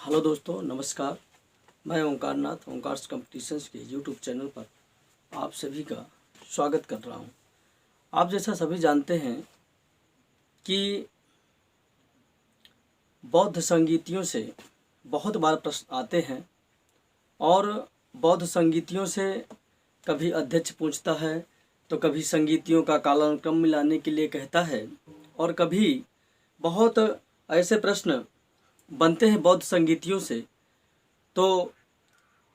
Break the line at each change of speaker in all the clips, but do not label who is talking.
Hello दोस्तों, नमस्कार। मैं ओंकार नाथ ओंकार कंपटीशंस के यूट्यूब चैनल पर आप सभी का स्वागत कर रहा हूं। आप जैसा सभी जानते हैं कि बौद्ध संगीतियों से बहुत बार प्रश्न आते हैं और बौद्ध संगीतियों से कभी अध्यक्ष पूछता है तो कभी संगीतियों का कालानुक्रम मिलाने के लिए कहता है और कभी बहुत ऐसे प्रश्न बनते हैं बौद्ध संगीतियों से। तो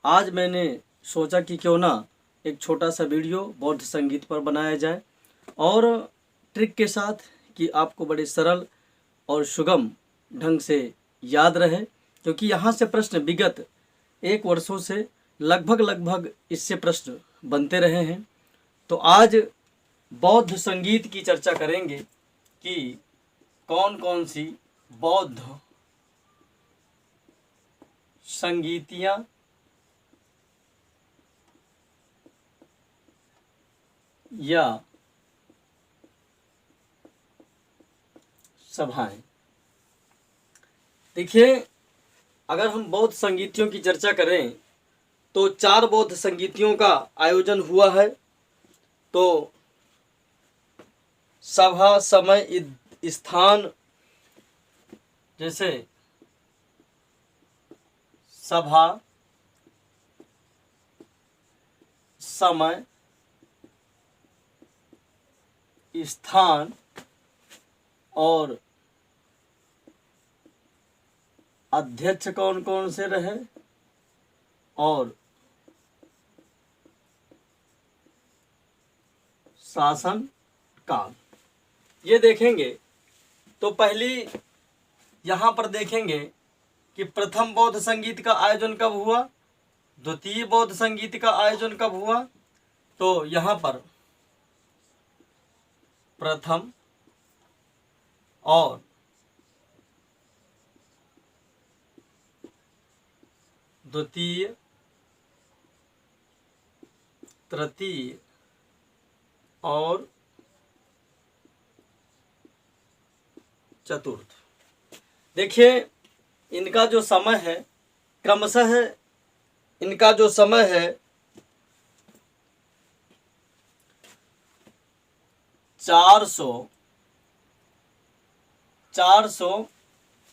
आज मैंने सोचा कि क्यों ना एक छोटा सा वीडियो बौद्ध संगीत पर बनाया जाए और ट्रिक के साथ कि आपको बड़े सरल और सुगम ढंग से याद रहे, क्योंकि यहाँ से प्रश्न विगत 1 वर्षों से लगभग इससे प्रश्न बनते रहे हैं। तो आज बौद्ध संगीत की चर्चा करेंगे कि कौन कौन सी बौद्ध संगीतियाँ या सभाएं। देखिए, अगर हम बौद्ध संगीतियों की चर्चा करें तो 4 बौद्ध संगीतियों का आयोजन हुआ है। तो सभा, समय, स्थान, जैसे सभा, समय, स्थान और अध्यक्ष कौन कौन से रहे और शासन काल, ये देखेंगे। तो पहली यहाँ पर देखेंगे कि प्रथम बौद्ध संगीत का आयोजन कब हुआ, द्वितीय बौद्ध संगीत का आयोजन कब हुआ। तो यहाँ पर प्रथम और द्वितीय, तृतीय और चतुर्थ। देखिए, इनका जो समय है क्रमशः इनका जो समय है 400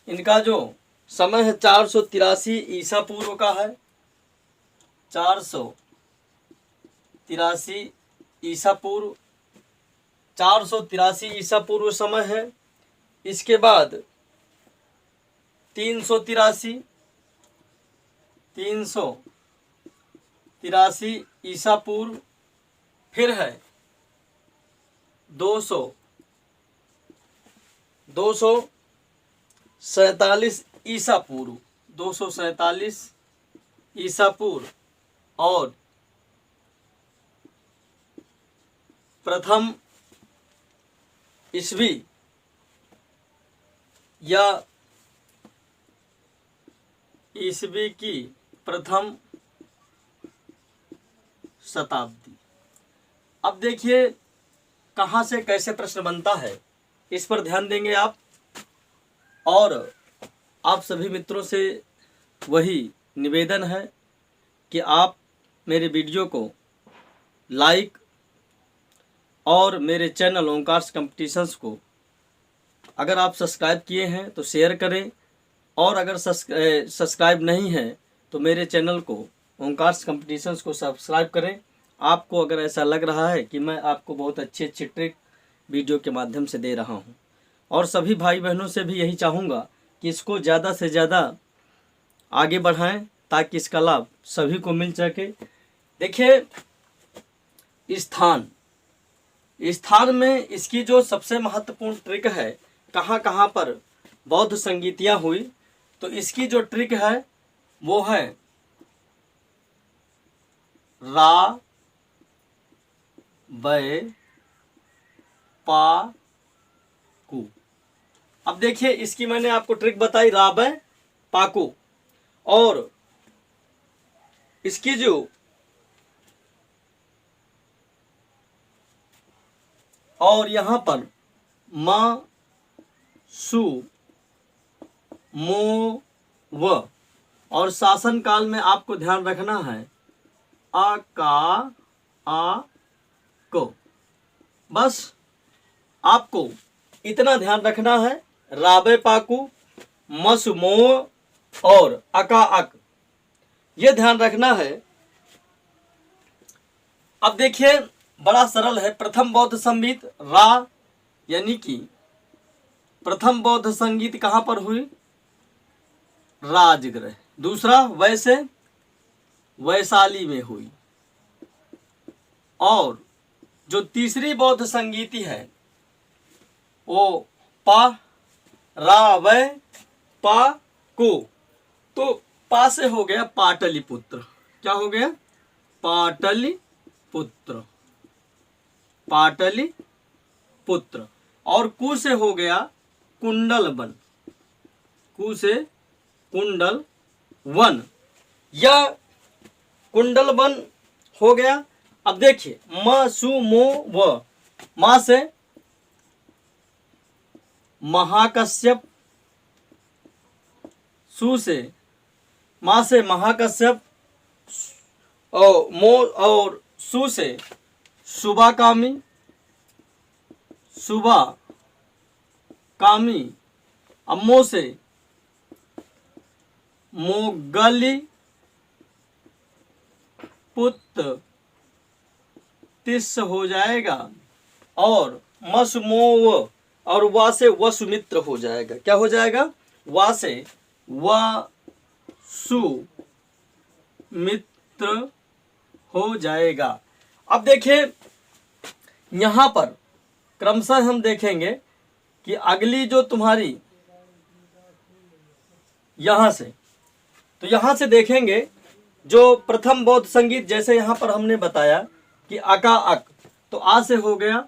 इनका जो समय है 483 ईसा पूर्व का है। 483 ईसा पूर्व 483 ईसा पूर्व समय है। इसके बाद 383 ईसा पूर्व, फिर है 247 ईसा पूर्व, 247 ईसा पूर्व और प्रथम ईस्वी या ईस्वी की प्रथम शताब्दी। अब देखिए कहाँ से कैसे प्रश्न बनता है, इस पर ध्यान देंगे आप। और आप सभी मित्रों से वही निवेदन है कि आप मेरे वीडियो को लाइक और मेरे चैनल ओंकार कंपटीशंस को अगर आप सब्सक्राइब किए हैं तो शेयर करें, और अगर सब्सक्राइब नहीं है तो मेरे चैनल को ओंकार कंपटीशंस को सब्सक्राइब करें। आपको अगर ऐसा लग रहा है कि मैं आपको बहुत अच्छी ट्रिक वीडियो के माध्यम से दे रहा हूं, और सभी भाई बहनों से भी यही चाहूँगा कि इसको ज़्यादा से ज़्यादा आगे बढ़ाएं ताकि इसका लाभ सभी को मिल सके। देखिए, स्थान में इसकी जो सबसे महत्वपूर्ण ट्रिक है, कहाँ कहाँ पर बौद्ध संगीतियाँ हुई, तो इसकी जो ट्रिक है वो है रा, बै, पा, कु। अब देखिए, इसकी मैंने आपको ट्रिक बताई, रा, बै, पा, कु। और इसकी जो और यहाँ पर मा, सु, मो, व, और शासन काल में आपको ध्यान रखना है अ का आ को। बस आपको इतना ध्यान रखना है। राबे पाकू, मस मो और अका अक, ये ध्यान रखना है। अब देखिए बड़ा सरल है। प्रथम बौद्ध संगीत रा, यानी कि प्रथम बौद्ध संगीत कहां पर हुई? राजगृह। दूसरा वैसे वैशाली में हुई। और जो तीसरी बौद्ध संगीति है वो पा रा वै पा को, तो पा से हो गया पाटलिपुत्र। क्या हो गया? पाटलिपुत्र, पाटलिपुत्र। और कु से हो गया कुंडलवन, कु से कुंडल वन, यह कुंडलवन हो गया। अब देखिए म सु मो व, मां से महाकश्यप, सु से मां से महाकश्यप, और मो और सु से शुभाकामी, शुभा कामी। अब मो से मोगली पुत्र तिस हो जाएगा। और मस मो और वा से वसुमित्र हो जाएगा। क्या हो जाएगा? वा से वसुमित्र हो जाएगा। अब देखिए यहां पर क्रमशः हम देखेंगे कि अगली जो तुम्हारी यहां से, तो यहां से देखेंगे जो प्रथम बौद्ध संगीत, जैसे यहां पर हमने बताया कि अका अक, तो आ से हो गया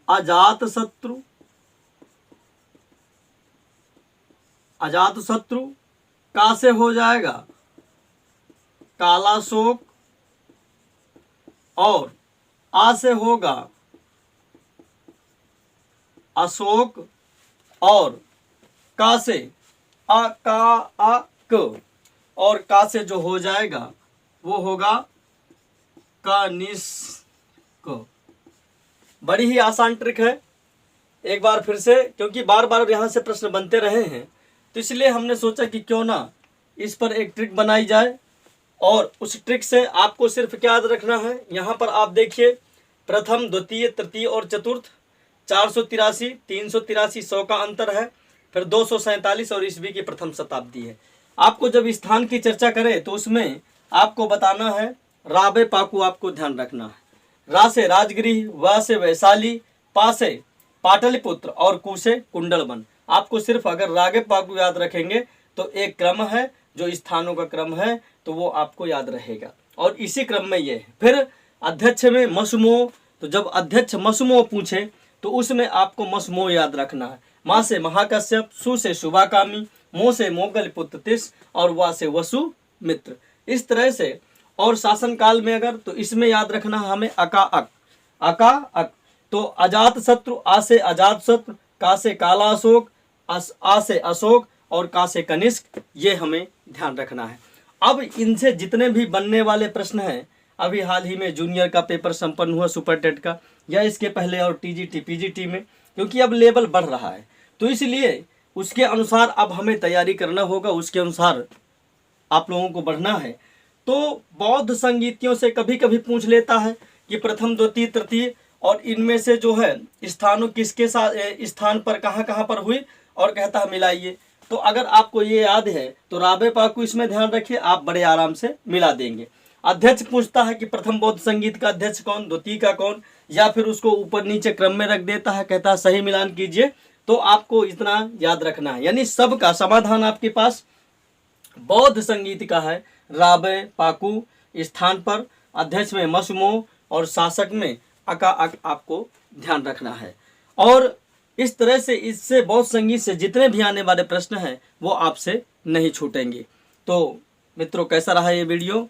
अजात शत्रु, अजात शत्रु। का से हो जाएगा कालाशोक, और आ से होगा अशोक, और का से अ का अ क, और का से जो हो जाएगा वो होगा कनिष्क। बड़ी ही आसान ट्रिक है। एक बार फिर से, क्योंकि बार बार यहाँ से प्रश्न बनते रहे हैं, तो इसलिए हमने सोचा कि क्यों ना इस पर एक ट्रिक बनाई जाए। और उस ट्रिक से आपको सिर्फ क्या याद रखना है, यहाँ पर आप देखिए प्रथम, द्वितीय, तृतीय और चतुर्थ 483, 383, 100 का अंतर है। फिर 247 और ईस्वी की प्रथम शताब्दी है। आपको जब स्थान की चर्चा करें तो उसमें आपको बताना है राबे पाकू, आपको ध्यान रखना है। रा से राजगृह, व से वैशाली, पा से पाटलिपुत्र और कु से कुंडलवन। आपको सिर्फ अगर रागे पाकू याद रखेंगे तो एक क्रम है, जो स्थानों का क्रम है, तो वो आपको याद रहेगा। और इसी क्रम में ये है। फिर अध्यक्ष में मसमो, तो जब अध्यक्ष मसमो पूछे तो उसमें आपको मसमो याद रखना है। माँ से महाकश्यप, सु से शुभाकामी, मो से मोगलपुत्र तिस, और वा से वसु मित्र। इस तरह से। और शासन काल में अगर, तो इसमें याद रखना हमें अका अक, अका अक। तो अजात शत्रु, आ से अजात शत्रु, का से काला अशोक, आ से अशोक, और का से कनिष्क, ये हमें ध्यान रखना है। अब इनसे जितने भी बनने वाले प्रश्न हैं, अभी हाल ही में जूनियर का पेपर संपन्न हुआ सुपर टेट का, या इसके पहले और टीजीटी पीजीटी में, क्योंकि अब लेवल बढ़ रहा है, तो इसलिए उसके अनुसार अब हमें तैयारी करना होगा, उसके अनुसार आप लोगों को बढ़ना है। तो बौद्ध संगीतियों से कभी कभी पूछ लेता है कि प्रथम, द्वितीय, तृतीय, और इनमें से जो है स्थानों किसके साथ, स्थान पर कहाँ पर हुई, और कहता है मिलाइए। तो अगर आपको ये याद है तो राबे पाकू इसमें ध्यान रखिए, आप बड़े आराम से मिला देंगे। अध्यक्ष पूछता है कि प्रथम बौद्ध संगीत का अध्यक्ष कौन, द्वितीय का कौन, या फिर उसको ऊपर नीचे क्रम में रख देता है, कहता है सही मिलान कीजिए। तो आपको इतना याद रखना है, यानी सबका समाधान आपके पास बौद्ध संगीत का है राबे पाकू, स्थान पर अध्यक्ष में मसमो, और शासक में अका अक, आपको ध्यान रखना है। और इस तरह से इससे बौद्ध संगीत से जितने भी आने वाले प्रश्न हैं वो आपसे नहीं छूटेंगे। तो मित्रों, कैसा रहा ये वीडियो?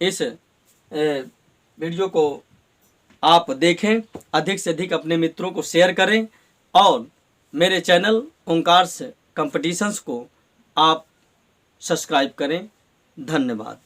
इस वीडियो को आप देखें, अधिक से अधिक अपने मित्रों को शेयर करें, और मेरे चैनल ओंकार कंपटीशंस को आप सब्सक्राइब करें। धन्यवाद।